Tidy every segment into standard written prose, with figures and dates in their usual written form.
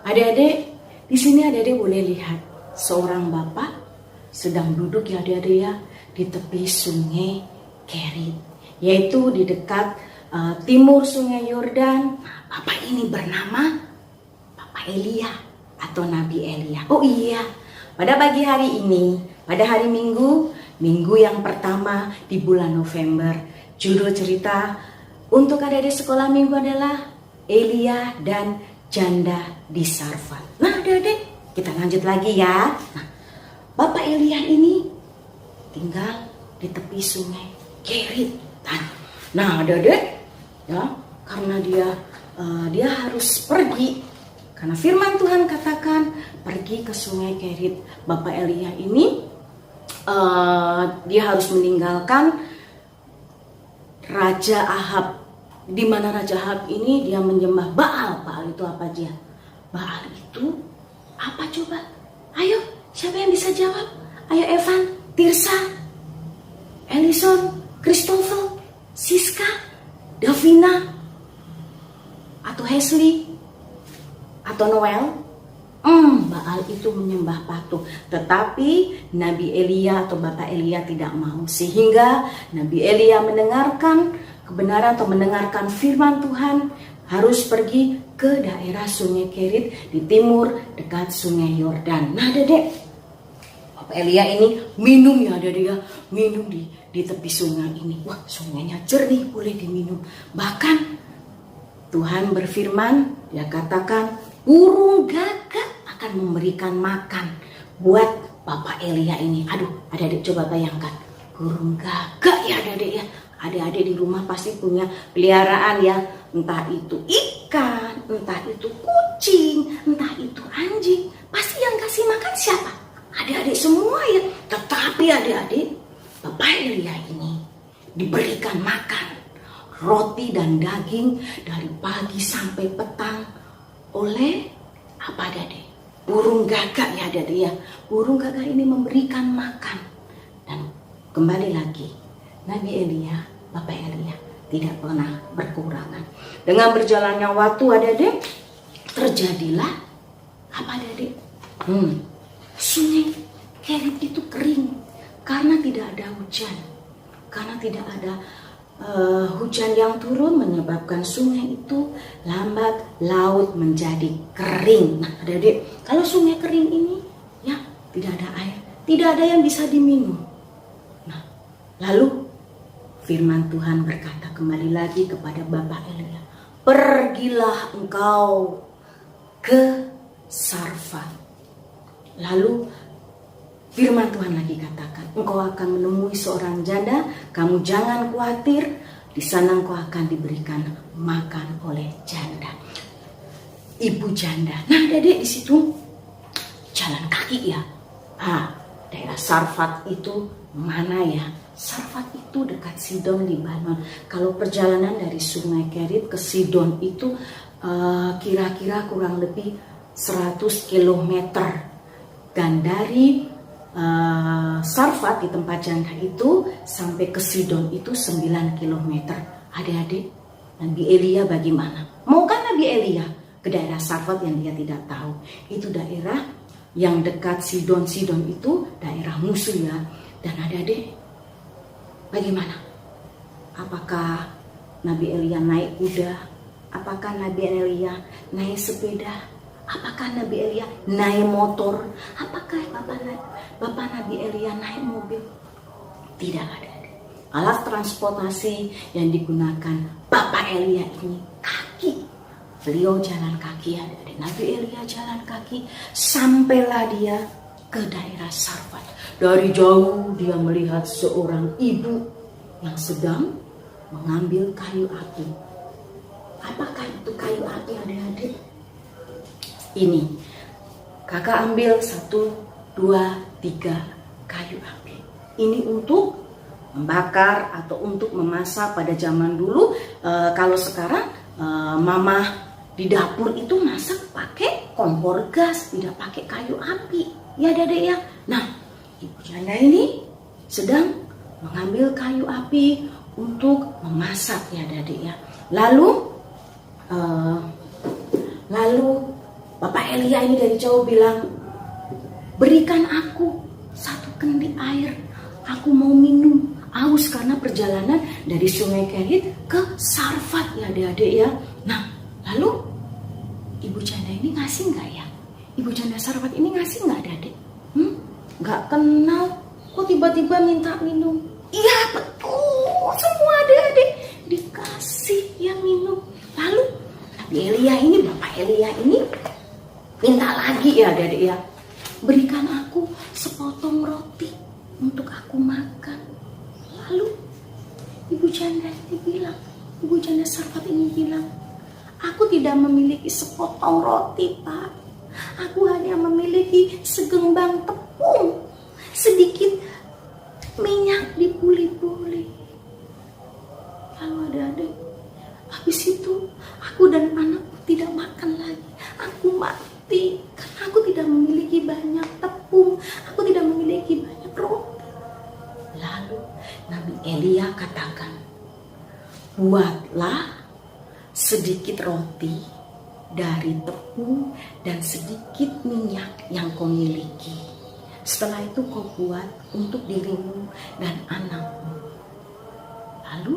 Adik-adik, di sini adik-adik boleh lihat seorang bapak sedang duduk ya adik-adik ya di tepi sungai Kerit, yaitu di dekat timur sungai Yordan. Bapak ini bernama Bapak Elia atau Nabi Elia. Oh iya, pada pagi hari ini, pada hari Minggu yang pertama di bulan November, judul cerita untuk adik-adik sekolah minggu adalah Elia dan janda di Sarfat. Nah adik-adik, kita lanjut lagi ya. Nah, Bapak Elia ini tinggal di tepi sungai Kerit. Nah adik-adik, ya, karena dia harus pergi, karena firman Tuhan katakan pergi ke sungai Kerit. Bapak Elia ini dia harus meninggalkan Raja Ahab, di mana Raja Ahab ini dia menyembah Baal. Baal itu apa dia? Baal itu apa coba? Ayo, siapa yang bisa jawab? Ayo Evan, Tirsa, Ellison, Christopher, Siska, Davina, atau Hesley, atau Noel. Baal itu menyembah patung. Tetapi Nabi Elia atau Bapak Elia tidak mau, sehingga Nabi Elia mendengarkan kebenaran atau mendengarkan firman Tuhan, harus pergi ke daerah sungai Kerit di timur dekat sungai Yordan. Nah Dedek, Bapak Elia ini minum ya Dedek ya, minum di tepi sungai ini. Wah, sungainya jernih, boleh diminum. Bahkan Tuhan berfirman, dia katakan burung gagak akan memberikan makan buat Bapak Elia ini. Aduh, adik-adik coba bayangkan, burung gagak ya adik-adik ya. Adik-adik di rumah pasti punya peliharaan ya, entah itu ikan, entah itu kucing, entah itu anjing. Pasti yang kasih makan siapa? Adik-adik semua ya. Tetapi adik-adik, Bapak Elia ini diberikan makan roti dan daging dari pagi sampai petang oleh apa adik-adik? Burung gagak ya adik-adik ya. Burung gagak ini memberikan makan. Dan kembali lagi, Nabi Elia, Bapak Elia tidak pernah berkurangan. Dengan berjalannya waktu adik-adik, terjadilah apa adik-adik? Sungai Kerit itu kering karena tidak ada hujan. Karena tidak ada hujan yang turun menyebabkan sungai itu lambat laut menjadi kering. Nah adik-adik, kalau sungai kering ini ya tidak ada air, tidak ada yang bisa diminum. Nah lalu firman Tuhan berkata kembali lagi kepada Bapak Elia, pergilah engkau ke Sarfat. Lalu firman Tuhan lagi katakan, engkau akan menemui seorang janda, kamu jangan khawatir, di sana engkau akan diberikan makan oleh janda, ibu janda. Nah, adik di situ jalan kaki ya. Daerah Sarfat itu mana ya? Sarfat itu dekat Sidon, Libanon. Kalau perjalanan dari Sungai Kerit ke Sidon itu kira-kira kurang lebih 100 km. Dan dari Sarfat di tempat janda itu sampai ke Sidon itu 9 km. Adik-adik, Nabi Elia bagaimana? Maukah Nabi Elia ke daerah Sarfat yang dia tidak tahu? Itu daerah yang dekat Sidon. Sidon itu daerah musuh ya. Dan adik-adik, bagaimana? Apakah Nabi Elia naik kuda? Apakah Nabi Elia naik sepeda? Apakah Nabi Elia naik motor? Apakah Bapak Nabi Elia naik mobil? Tidak ada. Alat transportasi yang digunakan Bapak Elia ini kaki. Beliau jalan kaki ya. Nabi Elia jalan kaki sampailah dia ke daerah Sarfat. Dari jauh dia melihat seorang ibu yang sedang mengambil kayu api. Apakah itu kayu api adik-adik? Ini kakak ambil 1, 2, 3 kayu api. Ini untuk membakar atau untuk memasak pada zaman dulu. Kalau sekarang mama di dapur itu masak pakai kompor gas, tidak pakai kayu api. Ya Dedek ya. Nah, ibu janda ini sedang mengambil kayu api untuk memasak ya Dedek ya. Lalu Bapak Elia ini dari jauh bilang, berikan aku 1 kendi air, aku mau minum, haus karena perjalanan dari Sungai Kerit ke Sarfat ya adik-adik ya. Nah lalu ibu janda ini ngasih nggak ya? Ibu janda Sarfat ini ngasih nggak adik-adik? Nggak kenal, kok tiba-tiba minta minum? Iya betul, semua adik-adik dikasih ya minum. Lalu Nabi Elia ini, Bapak Elia ini minta lagi ya adik-adik ya, berikan aku sepotong roti untuk aku makan. Lalu ibu janda ini bilang, ibu janda Sarfat ini bilang, aku tidak memiliki sepotong roti Pak, aku hanya memiliki segenggam tepung, sedikit minyak dipuli-puli. Lalu adik-adik, habis itu aku dan anakku tidak makan lagi, aku mati karena aku tidak memiliki banyak tepung, aku tidak memiliki banyak roti. Lalu Nabi Elia katakan, buatlah sedikit roti dari tepung dan sedikit minyak yang kau miliki. Setelah itu kau buat untuk dirimu dan anakmu. Lalu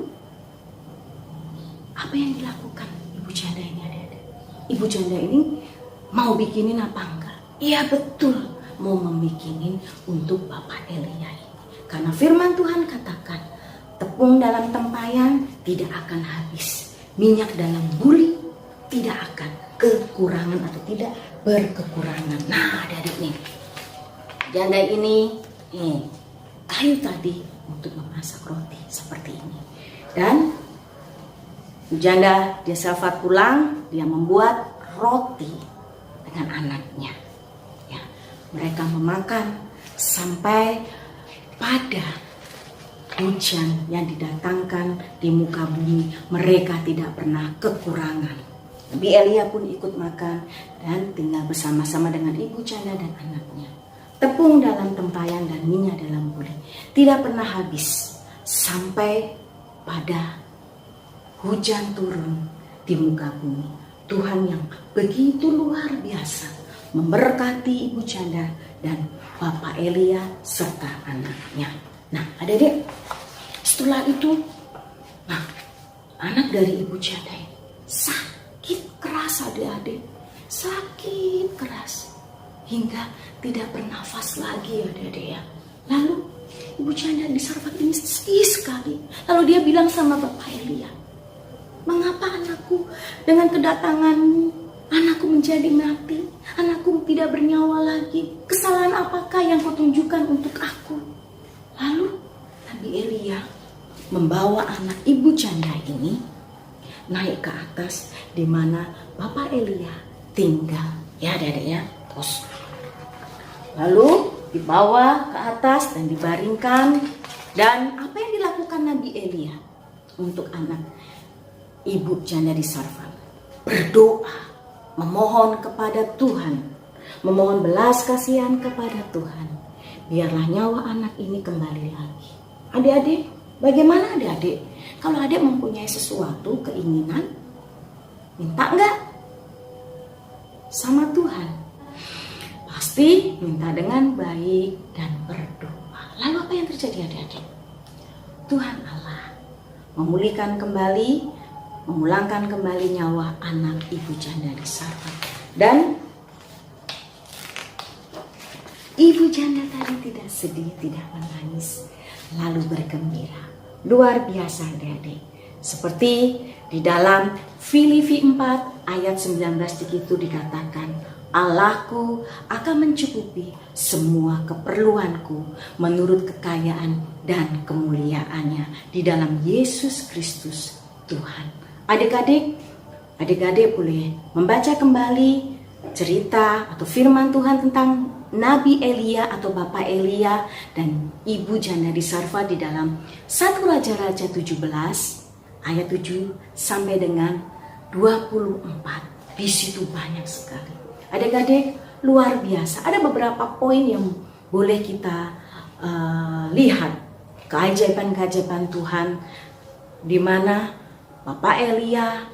apa yang dilakukan ibu janda ini adik-adik? Ibu janda ini mau bikinin apa enggak? Iya betul, mau membikinin untuk Bapak Elia ini. Karena firman Tuhan katakan, tepung dalam tempayan tidak akan habis, minyak dalam buli tidak akan kekurangan atau tidak berkekurangan. Nah adik-adik nih, janda ini kayu tadi untuk memasak roti seperti ini. Dan janda dia Sarfat pulang, dia membuat roti dengan anaknya. Ya, mereka memakan sampai pada hujan yang didatangkan di muka bumi, mereka tidak pernah kekurangan. Nabi Elia pun ikut makan dan tinggal bersama-sama dengan ibu janda dan anaknya. Tepung dalam tempayan dan minyak dalam buli tidak pernah habis sampai pada hujan turun di muka bumi. Tuhan yang begitu luar biasa memberkati ibu janda dan Bapak Elia serta anaknya. Nah adik-adik, setelah itu anak dari ibu janda ini sakit keras adik-adik, sakit keras hingga tidak bernafas lagi adik-adik ya. Lalu ibu janda di Sarfat ini sedih sekali. Lalu dia bilang sama Bapak Elia, mengapa anakku dengan kedatanganmu anakku menjadi mati, anakku tidak bernyawa lagi, kesalahan apakah yang kau tunjukkan untuk aku? Lalu Nabi Elia membawa anak ibu janda ini naik ke atas di mana Bapak Elia tinggal ya adik-adik ya. Terus lalu dibawa ke atas dan dibaringkan. Dan apa yang dilakukan Nabi Elia untuk anak ibu janda di Sarfat? Berdoa, memohon kepada Tuhan, memohon belas kasihan kepada Tuhan, biarlah nyawa anak ini kembali lagi. Adik-adik, bagaimana adik-adik? Kalau adik mempunyai sesuatu, keinginan, minta enggak sama Tuhan? Pasti minta dengan baik dan berdoa. Lalu apa yang terjadi adik-adik? Tuhan Allah memulihkan kembali, memulangkan kembali nyawa anak ibu janda di Sarfat. Dan ibu janda tadi tidak sedih, tidak menangis, lalu bergembira. Luar biasa adik-adik. Seperti di dalam Filipi 4 ayat 19 begitu dikatakan, Allahku akan mencukupi semua keperluanku menurut kekayaan dan kemuliaannya di dalam Yesus Kristus Tuhan. Adik-adik boleh membaca kembali cerita atau firman Tuhan tentang Nabi Elia atau Bapak Elia dan Ibu Janda di Sarfat di dalam 1 Raja-Raja 17 ayat 7 sampai dengan 24. Di situ banyak sekali. Adik-adik luar biasa. Ada beberapa poin yang boleh kita lihat keajaiban-keajaiban Tuhan di mana Bapak Elia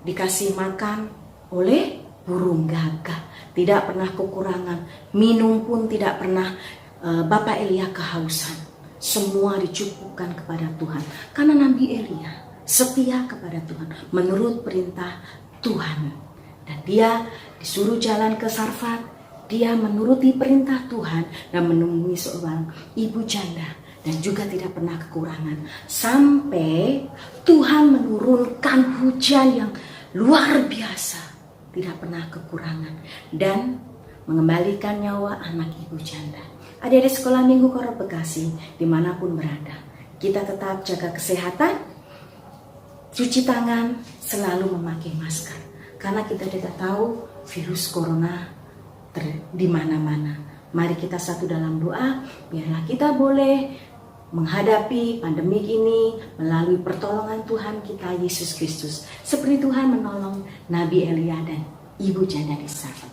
dikasih makan oleh burung gagak, tidak pernah kekurangan, minum pun tidak pernah Bapak Elia kehausan. Semua dicukupkan kepada Tuhan. Karena Nabi Elia setia kepada Tuhan menurut perintah Tuhan. Dan dia disuruh jalan ke Sarfat. Dia menuruti perintah Tuhan dan menemui seorang ibu janda dan juga tidak pernah kekurangan. Sampai Tuhan menurunkan hujan yang luar biasa, tidak pernah kekurangan, dan mengembalikan nyawa anak ibu janda. Adik-adik sekolah minggu Koro Bekasi, dimanapun berada, kita tetap jaga kesehatan, cuci tangan, selalu memakai masker. Karena kita tidak tahu virus corona di mana-mana. Mari kita satu dalam doa, biarlah kita boleh menghadapi pandemik ini melalui pertolongan Tuhan kita Yesus Kristus. Seperti Tuhan menolong Nabi Elia dan ibu janda di Sarfat.